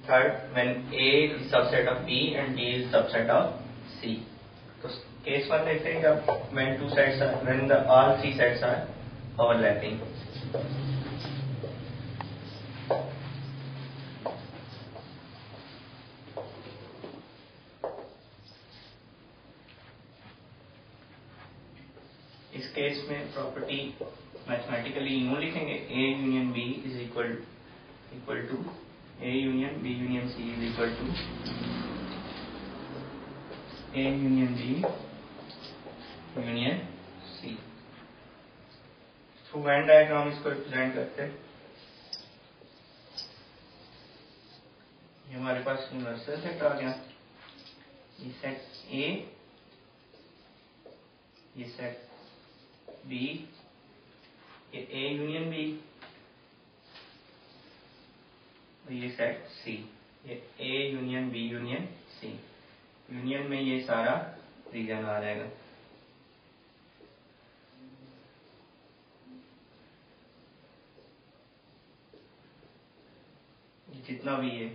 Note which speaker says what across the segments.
Speaker 1: Third, when A is subset of B and D is subset of C. तो case one देखते हैं कि when two sets are, when the all three sets are overlapping. इस case में property mathematically यूं लिखेंगे A union B is equal to A union B union C is equal to A union B union C. Through Venn diagram इसको represent करते हैं. ये हमारे पास universal set आ गया. ये सेट A, ये सेट B, ये A यूनियन B, ये सेट C, ये A union B union C. Union में ये सारा रीजन आ जाएगा. जितना भी ये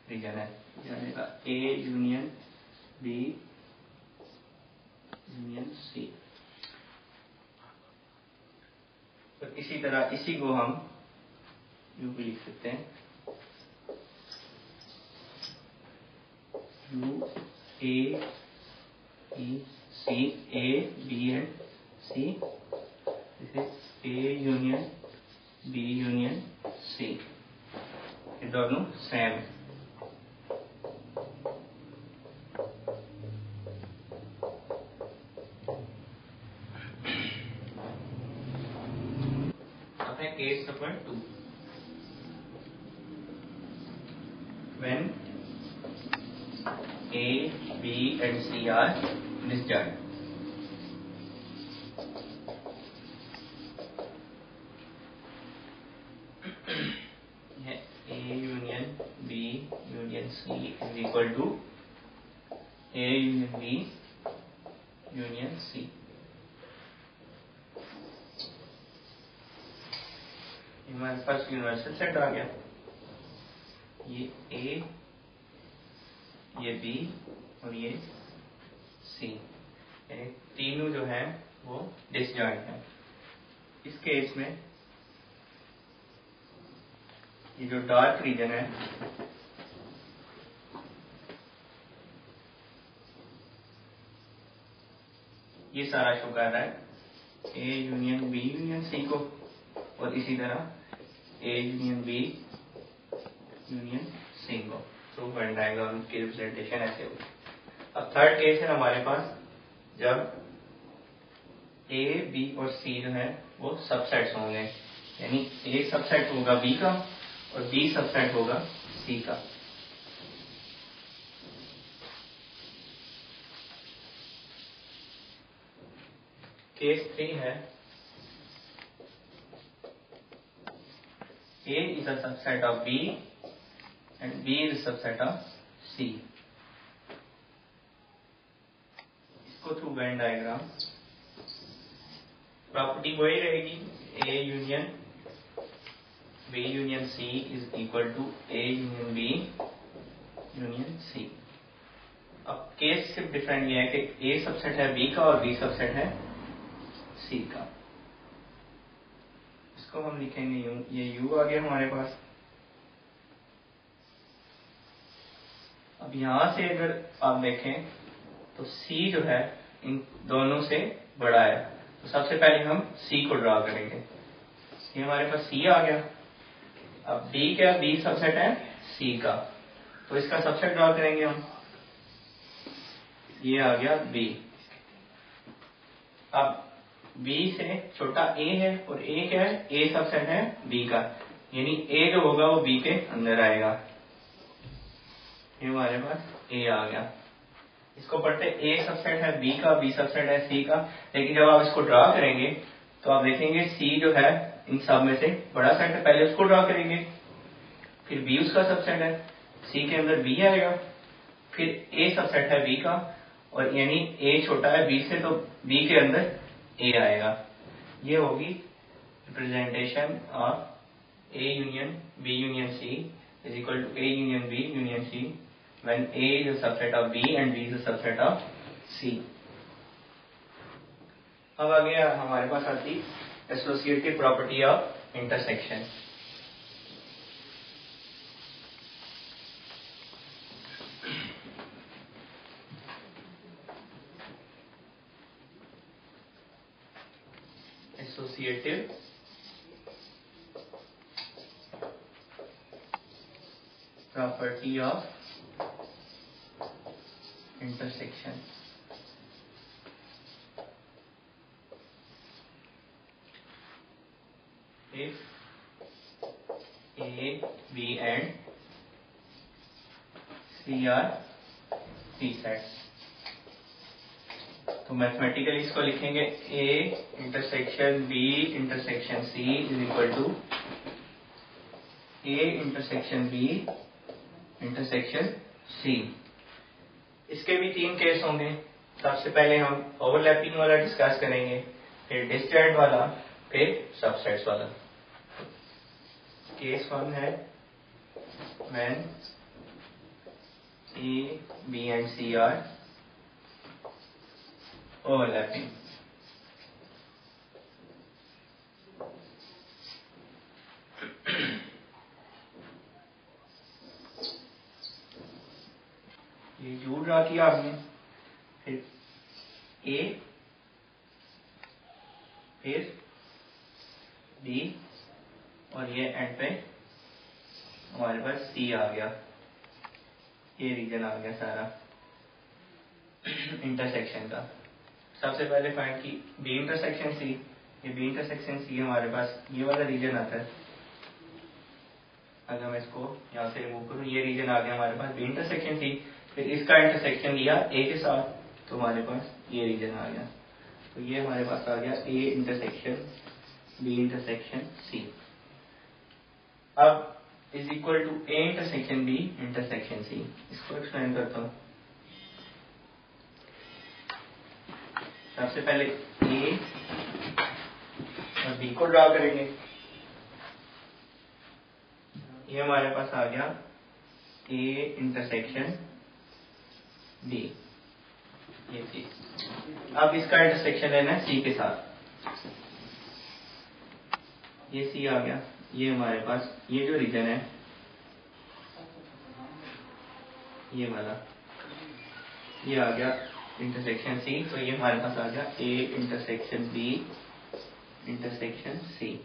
Speaker 1: रीजन है जाएगा A union B union C. तो इसी तरह इसी को हम यू भी लिख सकते हैं. U A E C, A B and C. This is A union B union C. ये दोनों सेम. अब है case number 2. When A, B and C are disjoint. A union B union C is equal to A union B union C. हमारे पास universal set आ गया. ये A, ये B और ये C, यानी तीनों जो हैं वो डिसजॉइंट हैं. इस केस में ये जो डार्क रीजन है ये सारा शो कर रहा है A union B union C को, और इसी तरह A union B union C को. तो वेन डायग्राम की रिप्रेजेंटेशन ऐसे होगी. अब थर्ड केस है हमारे पास जब A, B और C जो है वो सबसेट्स होंगे, यानी A सबसेट होगा B का और B सबसेट होगा C का. केस 3 है A is a subset of B and B is a subset of C. इसको थ्रू वेन डायग्राम प्रॉपर्टी वही रहेगी A union B union C is equal to A union B union C. अब case सिर्फ different ये है कि A subset है B का और B सबसेट है C का. इसको हम लिखेंगे यूं. ये U आ गया हमारे पास. अब यहां से अगर आप देखें तो C जो है इन दोनों से बड़ा है, तो सबसे पहले हम C को ड्रा करेंगे. ये हमारे पास C आ गया. अब B क्या, B सबसेट है C का, तो इसका सबसेट ड्रा करेंगे हम. ये आ गया B. अब B से छोटा A है और A क्या है, A सबसेट है B का, यानी A जो होगा वो B के अंदर आएगा. ये हमारे पास A आ गया. इसको पढ़ते A सबसेट है B का, B सबसेट है C का. लेकिन जब आप इसको ड्रा करेंगे तो आप देखेंगे C जो है इन सब में से बड़ा सेट है, पहले उसको ड्रा करेंगे, फिर B उसका सबसेट है, C के अंदर B आएगा, फिर A सबसेट है B का, और यानी A छोटा है B से तो B के अंदर A आएगा. ये होगी representation of A union B union C is equal to A union B union C when A is a subset of B and B is a subset of C. अब आ गया हमारे पास आती associative property of intersection. Associative property of intersection. If A, B and C are C sets, तो mathematically इसको लिखेंगे A intersection B intersection C is equal to A intersection B intersection C. इसके भी तीन केस होंगे. सबसे पहले हम ओवरलैपिंग वाला डिस्कस करेंगे, फिर डिसजॉइंट वाला, फिर सबसेट्स वाला. केस 1 है when A, B and C are overlapping. ये यू ड्रा किया आपने, फिर A, फिर B और ये एंड पे हमारे पास C आ गया. ये रीजन आ गया सारा इंटरसेक्शन का. सबसे पहले फाइंड की B इंटरसेक्शन C. ये B इंटरसेक्शन C हमारे पास ये वाला रीजन आता है. अगर मैं इसको यहाँ से रिमूव करूँ, ये रीजन आ गया हमारे पास B इंटरसेक्शन C. फिर इसका इंटरसेक्शन लिया A के साथ, तो हमारे पास ये रीजन आ गया. तो ये हमारे पास आ गया A intersection B intersection C. अब is equal to A intersection B intersection C. इसको एक्सप्लेन करता हूँ. सबसे पहले A और B को ड्रा करेंगे. ये हमारे पास आ गया A इंटरसेक्शन B. ये चीज. अब इसका इंटरसेक्शन लेना है C के साथ. ये C आ गया. ये हमारे पास ये जो रीजन है ये वाला, ये आ गया इंटरसेक्शन C. तो ये हमारे पास आ गया A intersection B intersection C.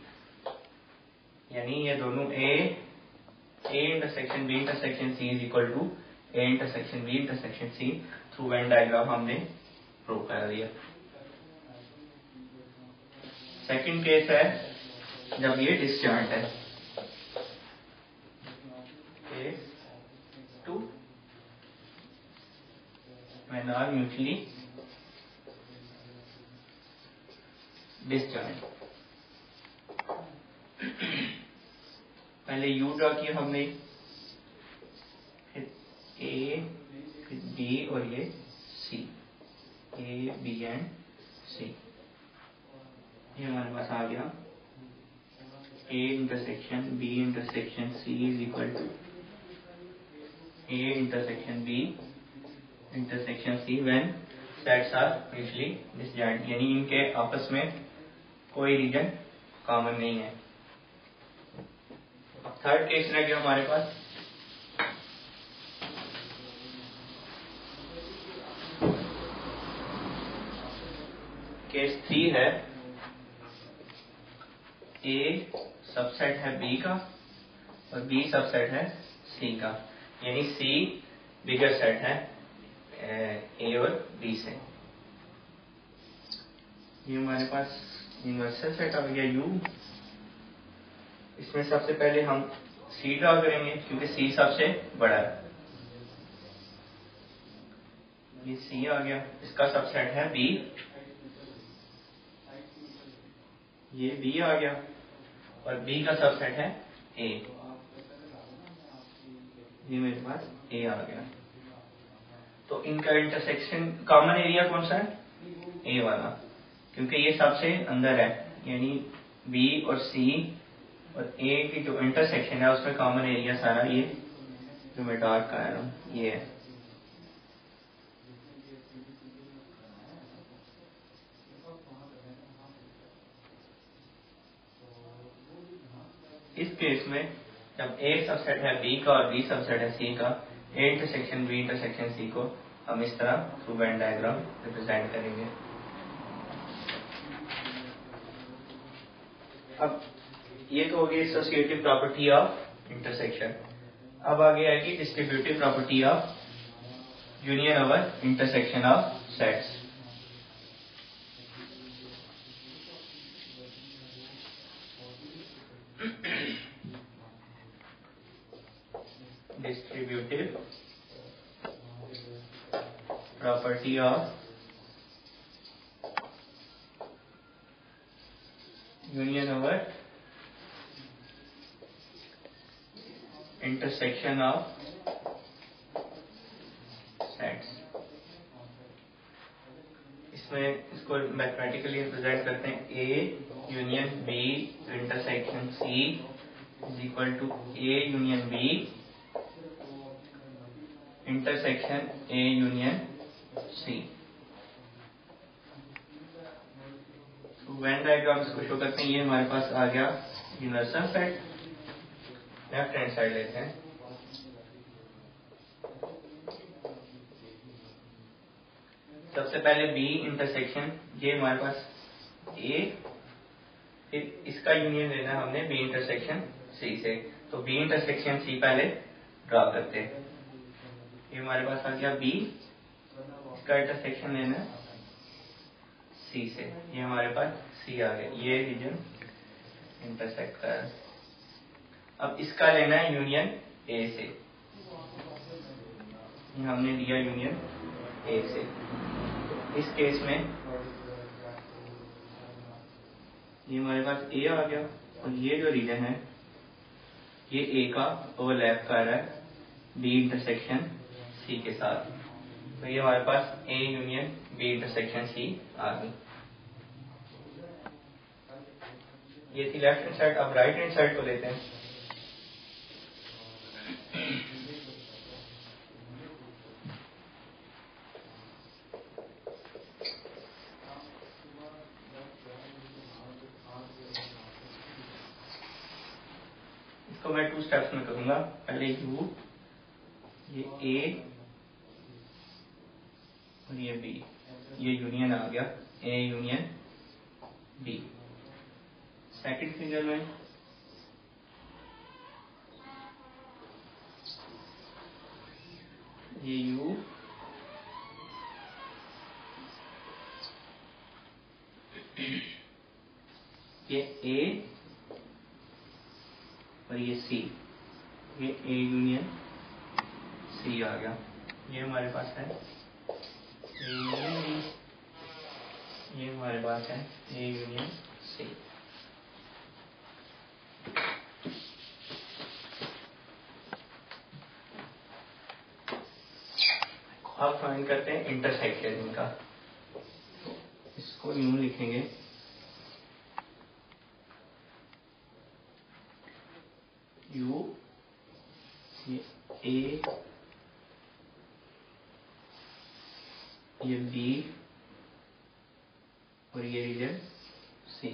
Speaker 1: यानी ये दोनों A intersection B intersection C is equal to A intersection B intersection C. Through Venn diagram हमने प्रूव कर दिया. सेकंड केस है जब ये डिसजॉइंट है. Case 2 when are mutually disjoint. पहले U ड्रा किया हमने, फिर A, फिर B और ये C. A, B and C. ये हमारे पास आ गया A intersection B intersection C is equal to A intersection B intersection C when sets are mutually disjoint. यानी इनके आपस में कोई रीजन कॉमन नहीं है. अब थर्ड केस रह गया हमारे पास. केस 3 है A सबसेट है B का और B सबसेट है C का. यानी C बिगर सेट है A और B से. ये हमारे पास यूनिवर्सल सेट आ गया U. इसमें सबसे पहले हम C ड्रा करेंगे क्योंकि C सबसे बड़ा है. ये C आ गया. इसका सबसेट है B. ये B आ गया और B का सबसेट है A. ये मेरे पास A आ गया. तो इनका इंटरसेक्शन कॉमन एरिया कौन सा है? A वाला, क्योंकि ये सबसे अंदर है. यानी B और C और ए की जो इंटरसेक्शन है उसमें कॉमन एरिया सारा ये जो मैं डार्क कर रहा हूँ ये है। इस केस में जब ए सबसेट है बी का और बी सबसेट है सी का, A intersection B intersection C को हम इस तरह थ्रू वेन डायग्राम रिप्रेजेंट करेंगे। अब ये तो होगी एसोसिएटिव प्रॉपर्टी ऑफ इंटरसेक्शन। अब आगे आएगी distributive property of union over intersection of sets. Distributive property of union over intersection of sets. इसमें इसको मैथमेटिकली रिप्रेजेंट करते हैं A union B intersection C is equal to A union B intersection A union C. Venn diagram इसको show करते हैं। ये हमारे पास आ गया universal set. Left hand side लेते हैं। सबसे पहले बी इंटरसेक्शन, ये हमारे पास ए, फिर इसका यूनियन लेना है हमने बी इंटरसेक्शन सी से। तो बी इंटरसेक्शन सी पहले ड्रॉ करते हैं। ये हमारे पास आ गया बी, इसका इंटरसेक्शन लेना है सी से। ये हमारे पास सी आ गया, ये रीजन इंटरसेक्ट कर रहा है। अब इसका लेना है यूनियन ए से। ये हमने लिया यूनियन ए से। इस केस में ये हमारे पास ए आ गया और ये जो रीजन है ये ए का ओवरलैप कर रहा है बी इंटरसेक्शन सी के साथ। तो ये हमारे पास A union B intersection C आ गई। ये थी लेफ्ट हैंड साइड। अब राइट हैंड साइड को लेते हैं। इसको मैं 2 स्टेप्स में करूंगा। पहले यू, ये ए और ये बी, ये यूनियन आ गया A union B. Second figure में ये यू, ये ए और ये सी, ये ए यूनियन सी आ गया। ये हमारे पास है ए यूनियन बी, ये हमारे पास है ए यूनियन सी। अब फाइंड करते हैं इंटरसेक्शन इनका। तो इसको यूं लिखेंगे, यू, ये ए, ये बी और ये रीजन सी।